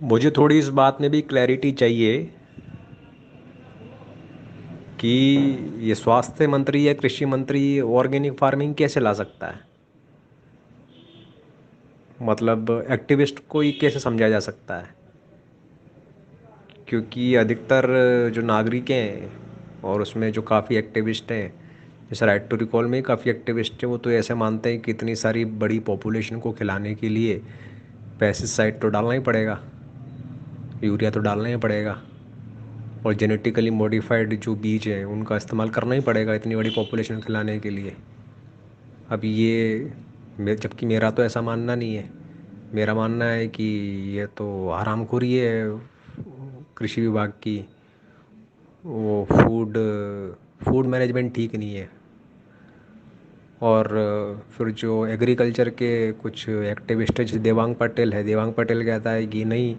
मुझे थोड़ी इस बात में भी क्लैरिटी चाहिए कि ये स्वास्थ्य मंत्री या कृषि मंत्री ऑर्गेनिक फार्मिंग कैसे ला सकता है। मतलब एक्टिविस्ट को ही कैसे समझाया जा सकता है, क्योंकि अधिकतर जो नागरिक हैं और उसमें जो काफ़ी एक्टिविस्ट हैं, जैसे राइट टू रिकॉल में काफ़ी एक्टिविस्ट हैं, वो तो ऐसे मानते हैं कि इतनी सारी बड़ी पॉपुलेशन को खिलाने के लिए पेस्टिसाइड तो डालना ही पड़ेगा, यूरिया तो डालना ही पड़ेगा, और जेनेटिकली मॉडिफाइड जो बीज हैं उनका इस्तेमाल करना ही पड़ेगा इतनी बड़ी पॉपुलेशन खिलाने के लिए। अब ये जबकि मेरा तो ऐसा मानना नहीं है। मेरा मानना है कि ये तो हरामखोरी है कृषि विभाग की। वो फूड मैनेजमेंट ठीक नहीं है। और फिर जो एग्रीकल्चर के कुछ एक्टिविस्ट है, जैसे देवांग पटेल है, देवांग पटेल कहता है कि नहीं,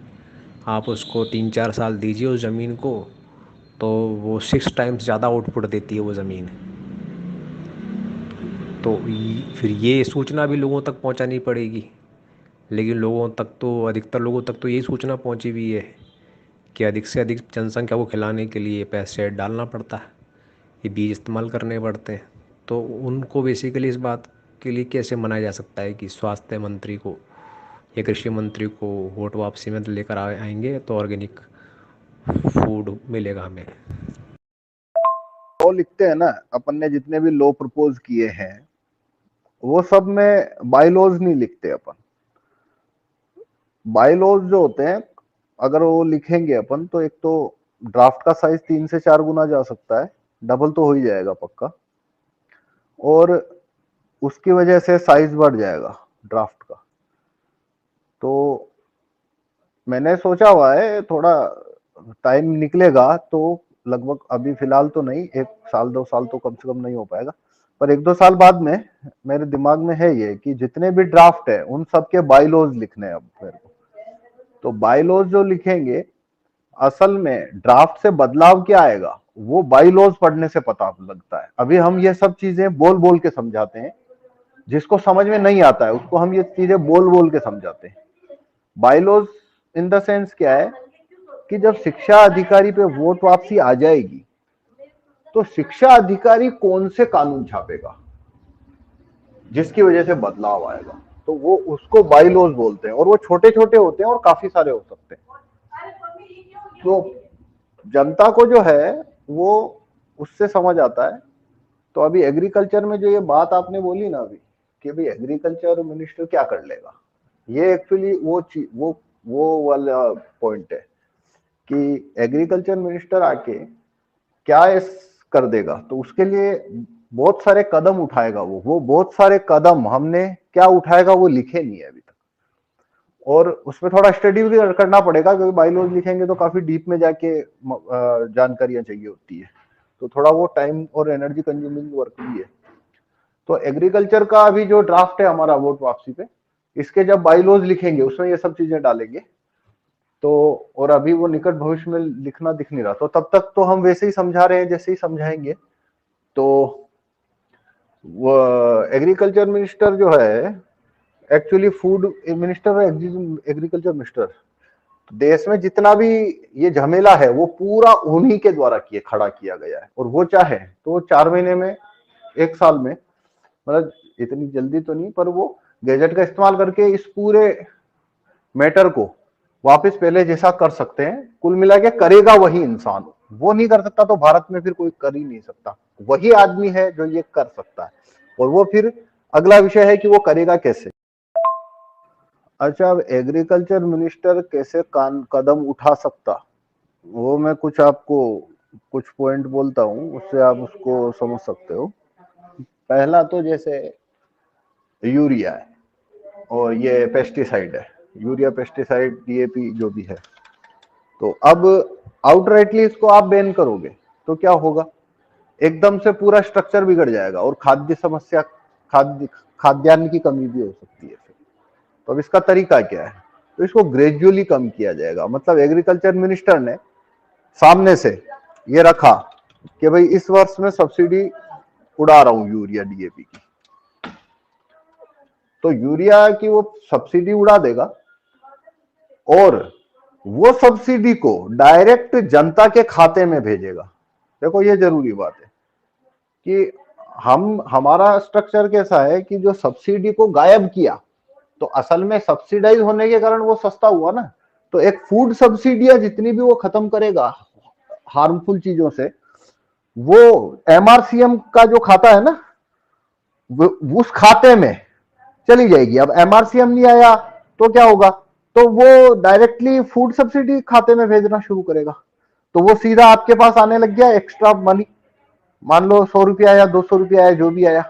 आप उसको 3-4 साल दीजिए उस ज़मीन को, तो वो 6 टाइम्स ज़्यादा आउटपुट देती है वो ज़मीन। तो फिर ये सूचना भी लोगों तक पहुंचानी पड़ेगी। लेकिन लोगों तक तो, अधिकतर लोगों तक तो यही सूचना पहुंची भी है कि अधिक से अधिक जनसंख्या को खिलाने के लिए पेस्टिसाइड डालना पड़ता है, ये बीज इस्तेमाल करने पड़ते हैं। तो उनको बेसिकली इस बात के लिए कैसे मनाया जा सकता है कि स्वास्थ्य मंत्री को या कृषि मंत्री को वोट वापसी में लेकर आएंगे तो ऑर्गेनिक फूड मिलेगा हमें। वो लिखते हैं ना, अपन ने जितने भी लॉ प्रपोज किए हैं वो सब में बायलॉज नहीं लिखते अपन। बायलॉज जो होते हैं, अगर वो लिखेंगे अपन तो एक तो ड्राफ्ट का साइज 3 से 4 गुना जा सकता है, डबल तो हो ही जाएगा पक्का, और उसकी वजह से साइज बढ़ जाएगा ड्राफ्ट का। तो मैंने सोचा हुआ है, थोड़ा टाइम निकलेगा तो, लगभग अभी फिलहाल तो नहीं, 1 साल 2 साल तो कम से कम नहीं हो पाएगा, पर 1-2 साल बाद में मेरे दिमाग में है ये कि जितने भी ड्राफ्ट है उन सब के बायलॉज लिखने हैं अब मेरे को। तो बायलॉज जो लिखेंगे, असल में ड्राफ्ट से बदलाव क्या आएगा वो बायलॉज पढ़ने से पता लगता है। अभी हम ये सब चीजें बोल बोल के समझाते हैं, जिसको समझ में नहीं आता है उसको हम ये चीजें बोल बोल के समझाते हैं। बायलॉज इन द सेंस क्या है कि जब शिक्षा अधिकारी पे वोट वापसी आ जाएगी तो शिक्षा अधिकारी कौन से कानून छापेगा जिसकी वजह से बदलाव आएगा, तो वो उसको बायलॉज बोलते हैं, और वो छोटे छोटे होते हैं और काफी सारे हो सकते हैं। तो जनता को जो है वो उससे समझ आता है। तो अभी एग्रीकल्चर में जो ये बात आपने बोली ना अभी, कि भाई एग्रीकल्चर मिनिस्टर क्या कर लेगा, ये एक्चुअली वो चीज, वो वाला पॉइंट है कि एग्रीकल्चर मिनिस्टर आके क्या इस कर देगा, तो उसके लिए बहुत सारे कदम उठाएगा वो बहुत सारे कदम हमने क्या उठाएगा वो लिखे नहीं है अभी तक, और उसमें थोड़ा स्टडी भी करना पड़ेगा, क्योंकि बायलॉज लिखेंगे तो काफी डीप में जाके जानकारियां चाहिए होती है, तो थोड़ा वो टाइम और एनर्जी कंज्यूमिंग वर्क भी है। तो एग्रीकल्चर का अभी जो ड्राफ्ट है हमारा वोट वापसी पे, इसके जब बायलॉज लिखेंगे उसमें ये सब चीजें डालेंगे, तो और अभी वो निकट भविष्य में लिखना दिख नहीं रहा, तो तब तक तो हम वैसे ही समझा रहे हैं जैसे ही समझाएंगे। तो वो एग्रीकल्चर मिनिस्टर जो है, एक्चुअली फूड मिनिस्टर और एग्रीकल्चर मिनिस्टर, देश में जितना भी ये झमेला है वो पूरा उन्हीं के द्वारा खड़ा किया गया है, और वो चाहे तो 4 महीने में, 1 साल में, मतलब इतनी जल्दी तो नहीं, पर वो गैजेट का इस्तेमाल करके इस पूरे मैटर को वापस पहले जैसा कर सकते हैं। कुल मिला के करेगा वही इंसान, वो नहीं कर सकता तो भारत में फिर कोई कर ही नहीं सकता, वही आदमी है जो ये कर सकता है, और वो फिर अगला विषय है कि वो करेगा कैसे। अच्छा, अब एग्रीकल्चर मिनिस्टर कैसे कदम उठा सकता, वो मैं कुछ आपको कुछ पॉइंट बोलता हूँ, उससे आप उसको समझ सकते हो। पहला तो जैसे यूरिया है और ये पेस्टिसाइड है, यूरिया पेस्टिसाइड डीएपी जो भी है, तो अब आउटराइटली इसको आप बैन करोगे तो क्या होगा, एकदम से पूरा स्ट्रक्चर बिगड़ जाएगा और खाद्य समस्या, खाद्यान्न की कमी भी हो सकती है फिर। तो अब इसका तरीका क्या है, तो इसको ग्रेजुअली कम किया जाएगा। मतलब एग्रीकल्चर मिनिस्टर ने सामने से ये रखा कि भाई इस वर्ष में सब्सिडी उड़ा रहा हूं यूरिया डीएपी की, तो यूरिया की वो सब्सिडी उड़ा देगा, और वो सब्सिडी को डायरेक्ट जनता के खाते में भेजेगा। देखो ये जरूरी बात है कि हमारा स्ट्रक्चर कैसा है कि जो सब्सिडी को गायब किया, तो असल में सब्सिडाइज होने के कारण वो सस्ता हुआ ना। तो एक फूड सब्सिडियां जितनी भी वो खत्म करेगा हार्मफुल चीजों से, वो एमआरसीएम का जो खाता है ना, उस खाते में चली जाएगी। अब एमआरसीएम नहीं आया तो क्या होगा, तो वो डायरेक्टली फूड सब्सिडी खाते में भेजना शुरू करेगा। तो वो सीधा आपके पास आने लग गया एक्स्ट्रा मनी। मान लो 100 रुपया आया, 200 रुपया आया, जो भी आया,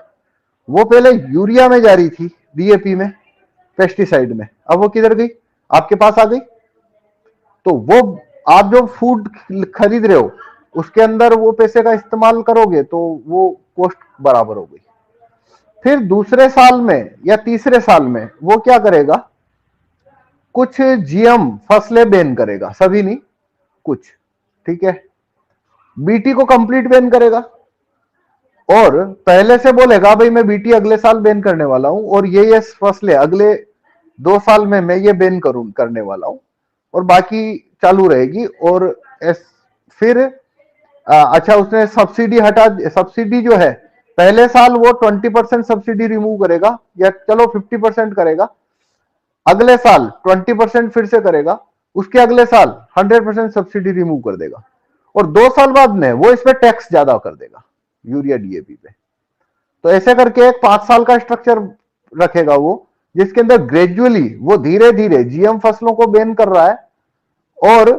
वो पहले यूरिया में जा रही थी, डीएपी में, पेस्टिसाइड में, अब वो किधर गई, आपके पास आ गई। तो वो आप जो फूड खरीद रहे हो उसके अंदर वो पैसे का इस्तेमाल करोगे तो वो कॉस्ट बराबर हो गई। फिर दूसरे साल में या तीसरे साल में वो क्या करेगा, कुछ जीएम फसलें बैन करेगा, सभी नहीं, कुछ, ठीक है। बीटी को कंप्लीट बैन करेगा और पहले से बोलेगा भाई मैं बीटी अगले साल बैन करने वाला हूं और ये फसलें अगले 2 साल में मैं ये बैन करने वाला हूं, और बाकी चालू रहेगी। और फिर अच्छा, उसने सब्सिडी हटा, सब्सिडी जो है पहले साल वो 20% सब्सिडी रिमूव करेगा, या चलो 50% करेगा, अगले साल 20% फिर से करेगा, उसके अगले साल 100% सब्सिडी रिमूव कर देगा, और 2 साल बाद में वो इस पे टैक्स ज्यादा कर देगा यूरिया डीएपी पे। तो ऐसे करके एक 5 साल का स्ट्रक्चर रखेगा वो, जिसके अंदर ग्रेजुअली वो धीरे धीरे जीएम फसलों को बैन कर रहा है। और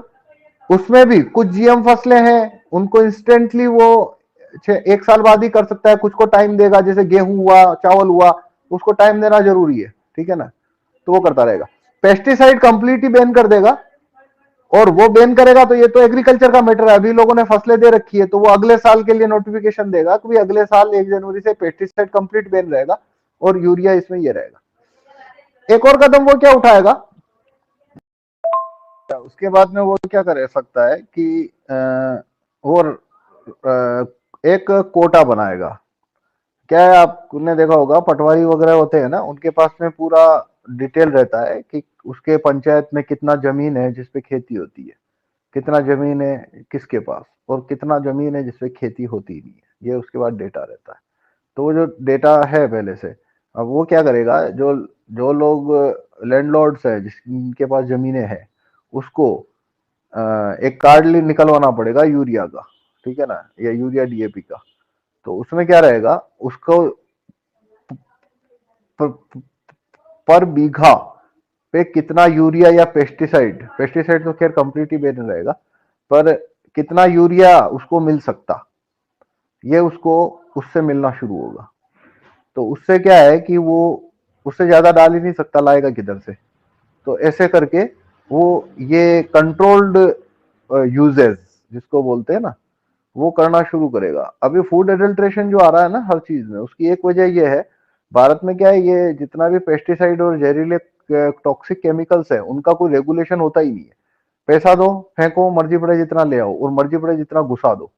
उसमें भी कुछ जीएम फसलें हैं उनको इंस्टेंटली वो 1 साल बाद ही कर सकता है, कुछ को टाइम देगा, जैसे गेहूं हुआ, चावल हुआ, उसको टाइम देना जरूरी है, ठीक है ना। तो वो करता रहेगा। पेस्टिसाइड कंप्लीट ही बैन कर देगा, और वो बैन करेगा तो ये तो एग्रीकल्चर का मैटर है, अभी लोगों ने फसलें दे रखी है, तो वो अगले साल के लिए नोटिफिकेशन देगा कि अगले साल 1 जनवरी से पेस्टिसाइड कंप्लीट बैन रहेगा और यूरिया इसमें ये रहेगा। एक और कदम वो क्या उठाएगा, उसके बाद में वो क्या कर सकता है कि और एक कोटा बनाएगा। क्या है, आपने देखा होगा पटवारी वगैरह होते हैं ना, उनके पास में पूरा डिटेल रहता है कि उसके पंचायत में कितना जमीन है जिसपे खेती होती है, कितना जमीन है किसके पास, और कितना जमीन है जिसपे खेती होती नहीं है, ये उसके बाद डेटा रहता है। तो वो जो डेटा है पहले से, अब वो क्या करेगा, जो जो लोग लैंडलॉर्ड्स है जिनके पास जमीनें हैं, उसको एक कार्ड निकलवाना पड़ेगा यूरिया का, ठीक है ना, या यूरिया डीएपी का। तो उसमें क्या रहेगा, उसको पर, पर बीघा पे कितना यूरिया या पेस्टिसाइड, पेस्टिसाइड तो खैर कंप्लीट ही बैन रहेगा, पर कितना यूरिया उसको मिल सकता, ये उसको उससे मिलना शुरू होगा। तो उससे क्या है कि वो उससे ज्यादा डाल ही नहीं सकता, लाएगा किधर से। तो ऐसे करके वो ये कंट्रोल्ड यूजेस जिसको बोलते हैं ना, वो करना शुरू करेगा। अभी फूड एडल्ट्रेशन जो आ रहा है ना हर चीज में, उसकी एक वजह ये है, भारत में क्या है, ये जितना भी पेस्टिसाइड और जहरीले टॉक्सिक केमिकल्स है उनका कोई रेगुलेशन होता ही नहीं है। पैसा दो, फेंको, मर्जी पड़े जितना ले आओ और मर्जी पड़े जितना घुसा दो।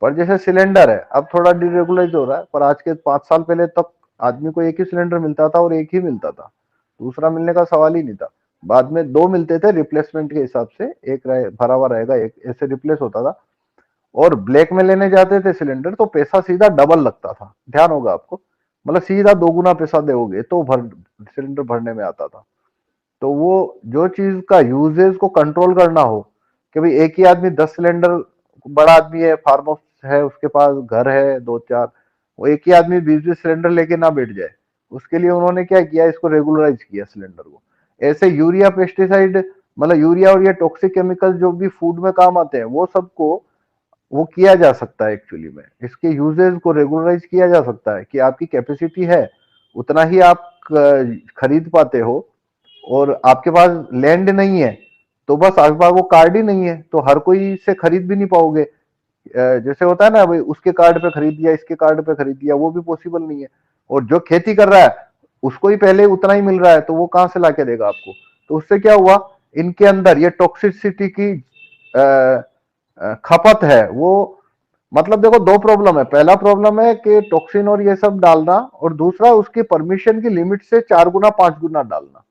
पर जैसे सिलेंडर है, अब थोड़ा डिरेगुलाइज हो रहा है, पर आज के 5 साल पहले तक आदमी को एक ही सिलेंडर मिलता था और एक ही मिलता था, दूसरा मिलने का सवाल ही नहीं था। बाद में 2 मिलते थे रिप्लेसमेंट के हिसाब से, एक भरा हुआ रहेगा, एक ऐसे रिप्लेस होता था। और ब्लैक में लेने जाते थे सिलेंडर तो पैसा सीधा डबल लगता था, ध्यान होगा आपको, मतलब सीधा 2 गुना पैसा दोगे तो सिलेंडर भरने में आता था। तो वो जो चीज का यूजेज को कंट्रोल करना हो, कि भाई एक ही आदमी 10 सिलेंडर, बड़ा आदमी है, फार्म हाउस है, उसके पास घर है 2-4, वो एक ही आदमी 20-20 सिलेंडर लेके ना बैठ जाए, उसके लिए उन्होंने क्या किया, इसको रेगुलराइज किया सिलेंडर को। ऐसे यूरिया पेस्टिसाइड, मतलब यूरिया और ये टॉक्सिक केमिकल जो भी फूड में काम आते हैं, वो सबको वो किया जा सकता है एक्चुअली में, इसके यूजेस को रेगुलराइज किया जा सकता है कि आपकी कैपेसिटी है उतना ही आप खरीद पाते हो, और आपके पास लैंड नहीं है तो बस आपके पास वो कार्ड ही नहीं है, तो हर कोई से खरीद भी नहीं पाओगे। जैसे होता है ना भाई, उसके कार्ड पे खरीद दिया, इसके कार्ड पे खरीद दिया, वो भी पॉसिबल नहीं है। और जो खेती कर रहा है उसको ही पहले उतना ही मिल रहा है, तो वो कहां से लाके देगा आपको। तो उससे क्या हुआ, इनके अंदर ये टॉक्सिसिटी की खपत है वो, मतलब देखो 2 प्रॉब्लम है, पहला प्रॉब्लम है कि टॉक्सिन और ये सब डालना, और दूसरा उसकी परमिशन की लिमिट से 4 गुना 5 गुना डालना।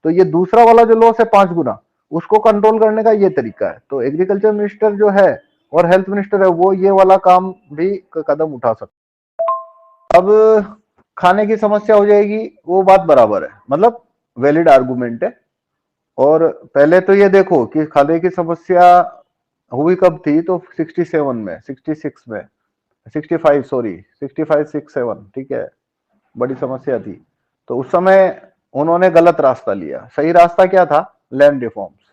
तो ये दूसरा वाला जो लॉस है 5 गुना, उसको कंट्रोल करने का ये तरीका है। तो एग्रीकल्चर मिनिस्टर जो है और हेल्थ मिनिस्टर है वो ये वाला काम भी कदम उठा सकते। अब खाने की समस्या हो जाएगी, वो बात बराबर है, मतलब वैलिड आर्गुमेंट है। और पहले तो ये देखो कि खाने की समस्या हुई कब थी, तो 67 में, 66 में, 65, सॉरी 65 67, ठीक है, बड़ी समस्या थी। तो उस समय उन्होंने गलत रास्ता लिया। सही रास्ता क्या था? Land reforms.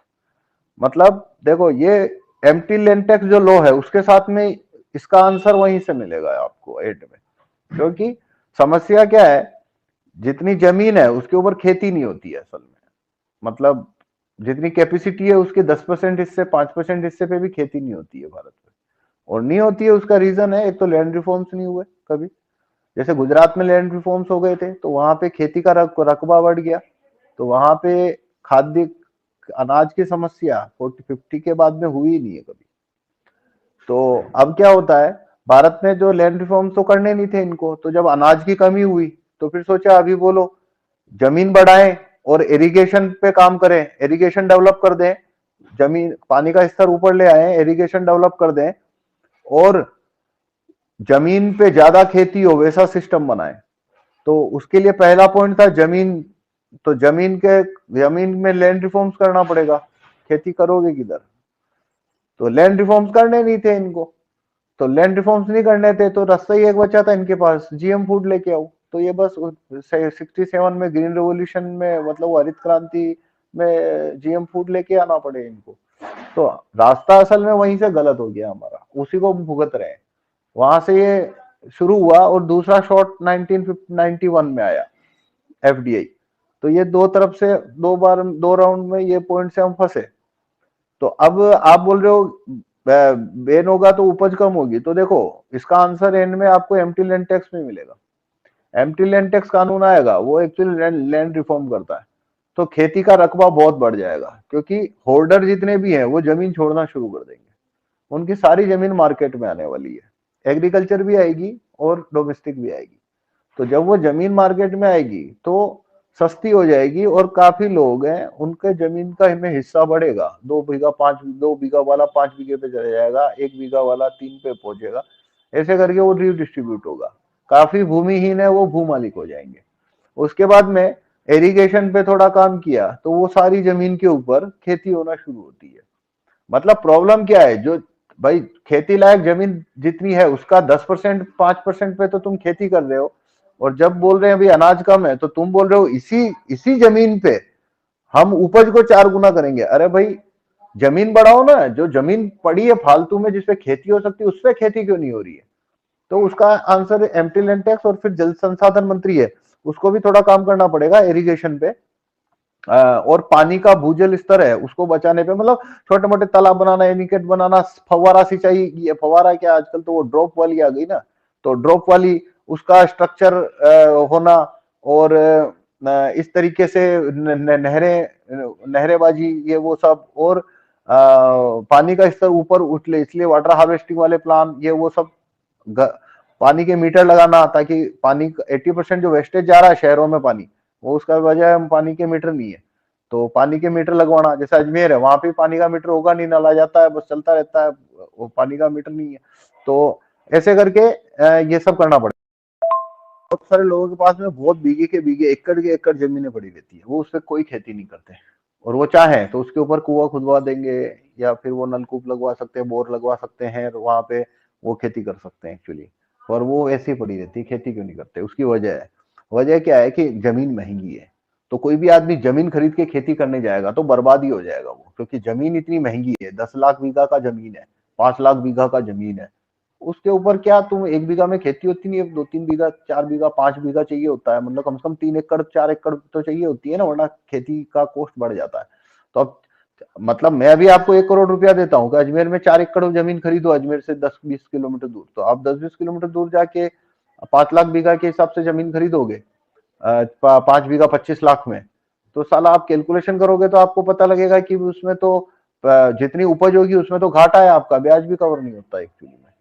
मतलब देखो ये एम्प्टी लैंड टैक्स जो लॉ है उसके साथ में इसका आंसर वहीं से मिलेगा आपको एंड में। क्योंकि समस्या क्या है, जितनी जमीन है उसके ऊपर खेती नहीं होती है असल में। मतलब जितनी कैपेसिटी है उसके 10% हिस्से, 5% हिस्से पे भी खेती नहीं होती है भारत में। और नहीं होती है उसका रीजन है, एक तो लैंड रिफॉर्म्स नहीं हुए कभी। जैसे गुजरात में लैंड रिफॉर्म्स हो गए थे तो वहां पे खेती का रकबा बढ़ गया, तो वहां पे खाद्य अनाज की समस्या 40-50 के बाद में हुई नहीं है कभी। तो अब क्या होता है, भारत में जो लैंड रिफॉर्म्स तो करने नहीं थे इनको, तो जब अनाज की कमी हुई तो फिर सोचा अभी बोलो जमीन बढ़ाएं और इरिगेशन पे काम करें, इरिगेशन डेवलप कर दें, जमीन पानी का स्तर ऊपर ले आए, इरिगेशन डेवलप कर दें और जमीन पे ज्यादा खेती हो वैसा सिस्टम बनाए। तो उसके लिए पहला पॉइंट था जमीन। तो जमीन में लैंड रिफॉर्म्स करना पड़ेगा, खेती करोगे किधर? तो लैंड रिफॉर्म्स करने नहीं थे इनको। तो लैंड रिफॉर्म्स नहीं करने थे तो रास्ता ही एक बचा था इनके पास, जीएम फूड लेके आओ। तो ये बस 67 में ग्रीन रेवोल्यूशन में, मतलब वो हरित क्रांति में जीएम फूड लेके आना पड़े इनको। तो रास्ता असल में वहीं से गलत हो गया हमारा, उसी को हम भुगत रहे हैं। वहां से ये शुरू हुआ और दूसरा शॉट 1991 में आया, एफडीआई। तो ये दो तरफ से दो बार, दो राउंड में ये पॉइंट से हम फंसे। तो अब आप बोल रहे हो बैन होगा तो उपज कम होगी, तो देखो इसका आंसर एंड में आपको एम्प्टी लैंड टैक्स में मिलेगा। एम्प्टी लैंड टैक्स कानून आएगा, वो एक्चुअली लैंड रिफॉर्म करता है। तो खेती का रकबा बहुत बढ़ जाएगा, क्योंकि होल्डर जितने भी हैं वो जमीन छोड़ना शुरू कर देंगे। उनकी सारी जमीन मार्केट में आने वाली है, एग्रीकल्चर भी आएगी और डोमेस्टिक भी आएगी। तो जब वो जमीन मार्केट में आएगी तो सस्ती हो जाएगी और काफी लोग हैं उनके जमीन का इनमें हिस्सा बढ़ेगा। 2 बीघा 5, 2 बीघा वाला 5 बीघे पे चला जाएगा, 1 बीघा वाला 3 पे पहुंचेगा। ऐसे करके वो रीडिस्ट्रीब्यूट होगा। काफी भूमिहीन है वो भू मालिक हो जाएंगे। उसके बाद में इरिगेशन पे थोड़ा काम किया तो वो सारी जमीन के ऊपर खेती होना शुरू होती है। मतलब प्रॉब्लम क्या है, जो भाई खेती लायक जमीन जितनी है उसका 10%, 5% पे तो तुम खेती कर रहे हो। और जब बोल रहे हैं अभी अनाज कम है तो तुम बोल रहे हो इसी इसी जमीन पे हम उपज को 4 गुना करेंगे। अरे भाई जमीन बढ़ाओ ना, जो जमीन पड़ी है फालतू में जिसपे खेती हो सकती है उस पे खेती क्यों नहीं हो रही है? तो उसका आंसर एम्प्टी लैंड टैक्स। और फिर जल संसाधन मंत्री है, उसको भी थोड़ा काम करना पड़ेगा इरिगेशन पे। और पानी का भूजल स्तर है उसको बचाने पे, मतलब छोटे मोटे तालाब बनाना, एनीकट बनाना, फव्वारा सिंचाई, ये फव्वारा क्या आजकल तो वो ड्रॉप वाली आ गई ना, तो ड्रॉप वाली उसका स्ट्रक्चर होना। और इस तरीके से नहरेबाजी ये वो सब। और पानी का स्तर ऊपर उठ ले इसलिए वाटर हार्वेस्टिंग वाले प्लान ये वो सब। पानी के मीटर लगाना ताकि पानी 80% जो वेस्टेज जा रहा है शहरों में पानी, वो उसका वजह है हम पानी के मीटर नहीं है। तो पानी के मीटर लगवाना, जैसे अजमेर है वहां पे पानी का मीटर होगा नहीं, नाला जाता है बस चलता रहता है, वो पानी का मीटर नहीं है। तो ऐसे करके ये सब करना पड़ेगा। बहुत सारे लोगों के पास में बहुत बीघे के बीघे, एकड़ के एकड़ जमीनें पड़ी रहती है, वो उस पर कोई खेती नहीं करते। और वो चाहे तो उसके ऊपर कुआं खुदवा देंगे, या फिर वो नलकूप लगवा सकते हैं, बोर लगवा सकते हैं, और वहां पे वो खेती कर सकते हैं एक्चुअली। और वो ऐसी ही पड़ी रहती है, खेती क्यों नहीं करते? उसकी वजह है, वजह क्या है कि जमीन महंगी है। तो कोई भी आदमी जमीन खरीद के खेती करने जाएगा तो बर्बादी हो जाएगा वो, क्योंकि जमीन इतनी महंगी है। 10 लाख बीघा का जमीन है, 5 लाख बीघा का जमीन है, उसके ऊपर क्या तुम 1 बीघा में खेती होती नहीं है, 2-3 बीघा, 4 बीघा, 5 बीघा चाहिए होता है, मतलब कम से कम 3 एकड़ 4 एकड़ तो चाहिए होती है ना, वरना खेती का कॉस्ट बढ़ जाता है। तो अब मतलब मैं अभी आपको 1 करोड़ रुपया देता हूँ कि अजमेर में 4 एकड़ जमीन खरीदो, अजमेर से 10-20 किलोमीटर दूर, तो आप 10-20 किलोमीटर दूर जाके 5 लाख बीघा के हिसाब से जमीन खरीदोगे, 5 बीघा 25 लाख में। तो साला आप कैलकुलेशन करोगे तो आपको पता लगेगा कि उसमें तो जितनी उपज होगी उसमें तो घाटा है, आपका ब्याज भी कवर नहीं होता एक्चुअली में,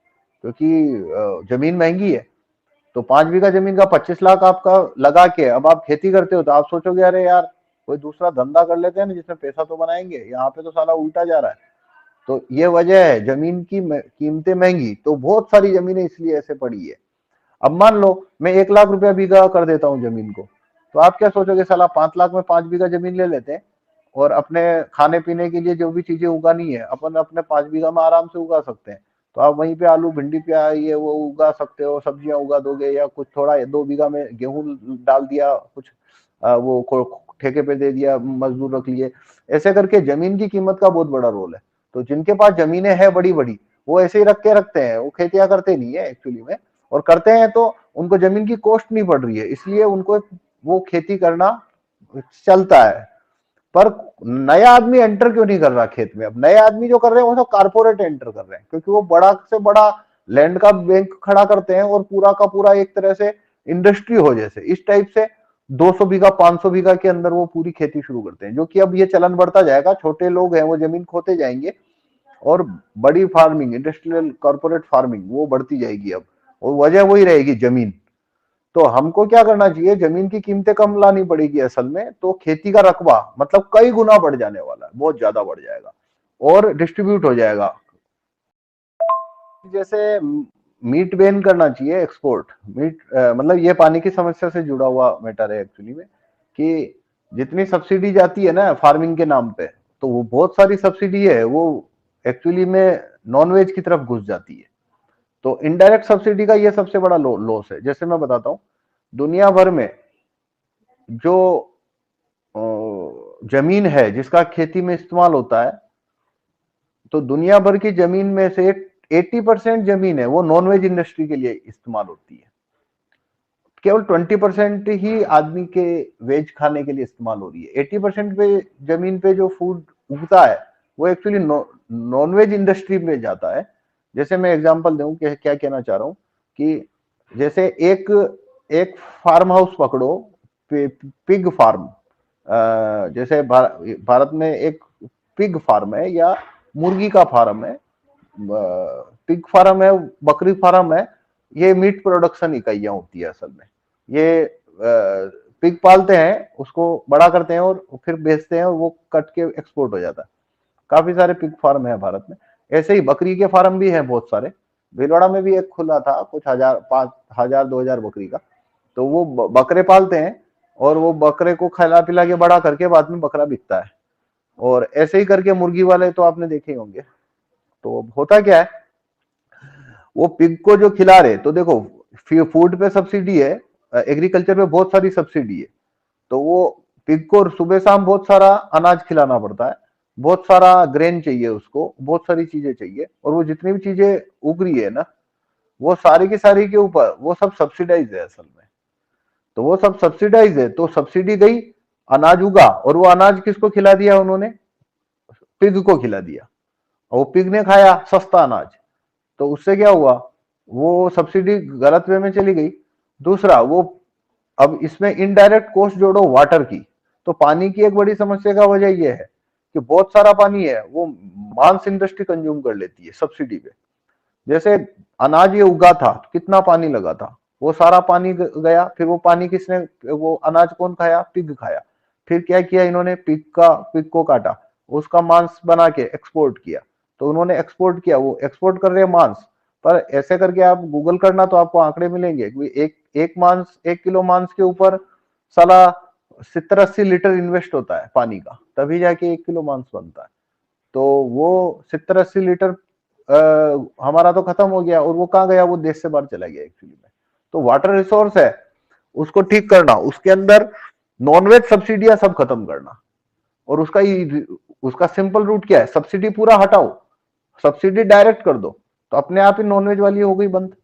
क्योंकि जमीन महंगी है। तो 5 बीघा जमीन का 25 लाख आपका लगा के अब आप खेती करते हो तो आप सोचोगे अरे यार कोई दूसरा धंधा कर लेते हैं ना जिसमें पैसा तो बनाएंगे, यहाँ पे तो साला उल्टा जा रहा है। तो ये वजह है जमीन की कीमतें महंगी, तो बहुत सारी जमीनें इसलिए ऐसे पड़ी है। अब मान लो मैं 1 लाख रुपया बीघा कर देता हूँ जमीन को, तो आप क्या सोचोगे, साला 5 लाख में 5 बीघा जमीन ले लेते हैं और अपने खाने पीने के लिए जो भी चीजें उगानी है अपन अपने 5 बीघा में आराम से उगा सकते हैं। तो आप वहीं पे आलू भिंडी प्याज ये वो उगा सकते हो, सब्जियां उगा दोगे, या कुछ थोड़ा 2 बीघा में गेहूं डाल दिया, कुछ ठेके पे दे दिया, मजदूर रख लिए। ऐसे करके जमीन की कीमत का बहुत बड़ा रोल है। तो जिनके पास जमीनें हैं बड़ी बड़ी, वो ऐसे ही रख के रखते हैं, वो खेतियां करते नहीं है एक्चुअली में, और करते हैं तो उनको जमीन की कॉस्ट नहीं पड़ रही है, इसलिए उनको वो खेती करना चलता है। पर नया आदमी एंटर क्यों नहीं कर रहा खेत में? अब नए आदमी जो कर रहे हैं वो तो कारपोरेट एंटर कर रहे हैं, क्योंकि वो बड़ा से बड़ा लैंड का बैंक खड़ा करते हैं और पूरा का पूरा एक तरह से इंडस्ट्री हो जैसे, इस टाइप से 200 बीघा 500 बीघा के अंदर वो पूरी खेती शुरू करते हैं, जो कि अब ये चलन बढ़ता जाएगा, छोटे लोग हैं वो जमीन खोते जाएंगे और बड़ी फार्मिंग, इंडस्ट्रियल कॉर्पोरेट फार्मिंग वो बढ़ती जाएगी अब, और वजह वही रहेगी जमीन। तो हमको क्या करना चाहिए, जमीन की कीमतें कम लानी पड़ेगी असल में, तो खेती का रकबा मतलब कई गुना बढ़ जाने वाला है, बहुत ज्यादा बढ़ जाएगा और डिस्ट्रीब्यूट हो जाएगा। जैसे मीट बैन करना चाहिए, एक्सपोर्ट मीट, मतलब ये पानी की समस्या से जुड़ा हुआ मैटर है एक्चुअली में, कि जितनी सब्सिडी जाती है ना फार्मिंग के नाम पे, तो वो बहुत सारी सब्सिडी है वो एक्चुअली में नॉन वेज की तरफ घुस जाती है। तो इनडायरेक्ट सब्सिडी का ये सबसे बड़ा लॉस है। जैसे मैं बताता हूँ, दुनिया भर में जो जमीन है जिसका खेती में इस्तेमाल होता है, तो दुनिया भर की जमीन में से 80% जमीन है वो नॉनवेज इंडस्ट्री के लिए इस्तेमाल होती है। केवल 20% ही आदमी के वेज खाने के लिए इस्तेमाल हो रही है। 80% पे जमीन पे जो फूड उगता है वो एक्चुअली नॉनवेज इंडस्ट्री में जाता है। जैसे मैं एग्जांपल दूं कि क्या कहना चाह रहा हूँ, कि जैसे एक एक फार्म हाउस पकड़ो, पिग फार्म, जैसे भारत में एक पिग फार्म है या मुर्गी का फार्म है, पिग फार्म है, बकरी फार्म है, ये मीट प्रोडक्शन इकाइयां होती है असल में। ये पिग पालते हैं, उसको बड़ा करते हैं और फिर बेचते हैं और वो कट के एक्सपोर्ट हो जाता है। काफी सारे पिग फार्म है भारत में। ऐसे ही बकरी के फार्म भी हैं बहुत सारे। भीलवाड़ा में भी एक खुला था, कुछ हजार, 5,000 2,000 बकरी का। तो वो बकरे पालते हैं और वो बकरे को खिला पिला के बड़ा करके बाद में बकरा बिकता है। और ऐसे ही करके मुर्गी वाले तो आपने देखे ही होंगे। तो होता क्या है, वो पिग को जो खिला रहे, तो देखो फूड पे सब्सिडी है, एग्रीकल्चर पे बहुत सारी सब्सिडी है, तो वो पिग को सुबह शाम बहुत सारा अनाज खिलाना पड़ता है, बहुत सारा ग्रेन चाहिए उसको, बहुत सारी चीजें चाहिए, और वो जितनी भी चीजें उग रही है ना, वो सारी की सारी के ऊपर वो सब सब्सिडाइज है असल में। तो वो सब सब्सिडाइज है, तो सब्सिडी गई, अनाज उगा, और वो अनाज किसको खिला दिया उन्होंने? पिग को खिला दिया। और वो पिग ने खाया सस्ता अनाज, तो उससे क्या हुआ, वो सब्सिडी गलत वे में चली गई। दूसरा, वो अब इसमें इनडायरेक्ट कॉस्ट जोड़ो वाटर की, तो पानी की एक बड़ी समस्या का वजह यह है कि बहुत सारा पानी है वो मांस इंडस्ट्री कंज्यूम कर लेती है सब्सिडी पे। जैसे अनाज ये उगा था, कितना पानी लगा था, वो सारा पानी गया, फिर वो पानी किसने, वो अनाज कौन खाया? पिग खाया। फिर क्या किया इन्होंने, पिग को काटा, उसका मांस बना के एक्सपोर्ट किया। तो उन्होंने एक्सपोर्ट किया, वो एक्सपोर्ट कर रहे हैं मांस। पर ऐसे करके आप गूगल करना तो आपको आंकड़े मिलेंगे कि एक किलो मांस के ऊपर साला 70-80 लीटर इन्वेस्ट होता है पानी का, तभी जाके 1 किलो मांस बनता है। तो वो 70-80 लीटर हमारा तो खत्म हो गया, और वो कहाँ गया? वो देश से बाहर चला गया एक्चुअली में। तो वाटर रिसोर्स है, उसको ठीक करना, उसके अंदर नॉनवेज सब्सिडियां सब खत्म करना, और उसका सिंपल रूट क्या है? सब्सिडी पूरा हटाओ, सब्सिडी डायरेक्ट कर दो, तो अपने आप ही नॉनवेज वाली हो गई बंद।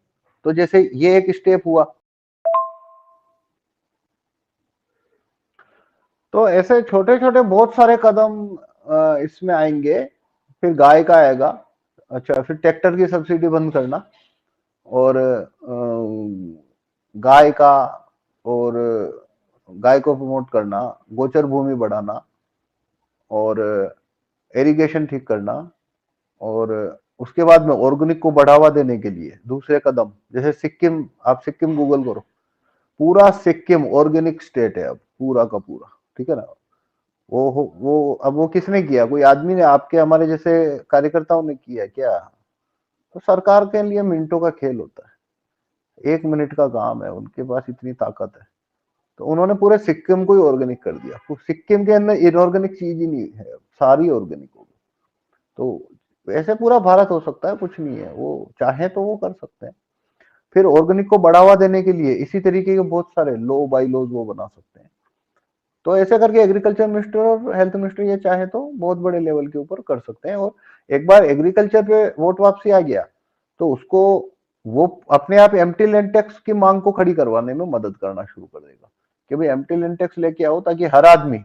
तो जैसे ये एक स्टेप हुआ। तो ऐसे छोटे छोटे बहुत सारे कदम इसमें आएंगे। फिर गाय का आएगा, अच्छा, फिर ट्रैक्टर की सब्सिडी बंद करना, और गाय का, और गाय को प्रमोट करना, गोचर भूमि बढ़ाना, और इरिगेशन ठीक करना, और उसके बाद में ऑर्गेनिक को बढ़ावा देने के लिए दूसरे कदम, जैसे सिक्किम, आप सिक्किम गूगल करो, पूरा सिक्किम ऑर्गेनिक स्टेट है अब, पूरा का पूरा, ठीक है ना। वो अब वो किसने किया? कोई आदमी ने, आपके हमारे जैसे कार्यकर्ताओं ने किया क्या? तो सरकार के लिए मिनटों का खेल होता है, 1 मिनट का काम है, उनके पास इतनी ताकत है। तो उन्होंने पूरे सिक्किम को ही ऑर्गेनिक कर दिया। तो सिक्किम के अंदर इनऑर्गेनिक चीज ही नहीं है, सारी ऑर्गेनिक हो गई। तो ऐसे पूरा भारत हो सकता है, कुछ नहीं है, वो चाहे तो वो कर सकते हैं। फिर ऑर्गेनिक को बढ़ावा देने के लिए इसी तरीके के बहुत सारे लॉ बाई लॉज वो बना सकते हैं। तो ऐसे करके एग्रीकल्चर मिनिस्टर और हेल्थ मिनिस्टर ये चाहे तो बहुत बड़े लेवल के ऊपर कर सकते हैं। और एक बार एग्रीकल्चर पे वोट वापसी आ गया तो उसको, वो अपने आप एम्प्टी लैंड टैक्स की मांग को खड़ी करवाने में मदद करना शुरू कर देगा कि भाई एम्प्टी लैंड टैक्स लेके आओ, ताकि हर आदमी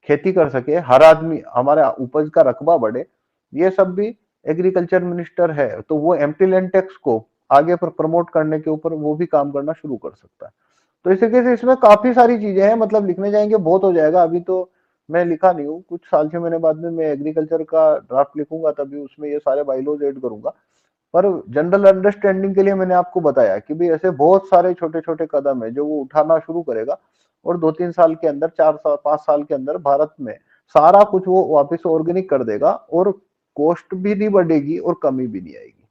खेती कर सके, हर आदमी, हमारा उपज का रकबा बढ़े। ये सब भी एग्रीकल्चर मिनिस्टर है तो वो एम्प्टी लैंड टैक्स को आगे पर प्रमोट करने के ऊपर वो भी काम करना शुरू कर सकता है। तो इस तरीके से इसमें काफी सारी चीजें हैं, मतलब लिखने जाएंगे बहुत हो जाएगा। अभी तो मैं लिखा नहीं हूँ, कुछ साल से मैंने, बाद में मैं एग्रीकल्चर का ड्राफ्ट लिखूंगा तभी उसमें ये सारे बाइलॉज ऐड करूंगा। पर जनरल अंडरस्टैंडिंग के लिए मैंने आपको बताया कि भाई ऐसे बहुत सारे छोटे छोटे कदम है जो वो उठाना शुरू करेगा, और 2-3 साल के अंदर, 4 साल 5 साल के अंदर भारत में सारा कुछ वो वापस ऑर्गेनिक कर देगा, और कॉस्ट भी नहीं बढ़ेगी और कमी भी नहीं आएगी।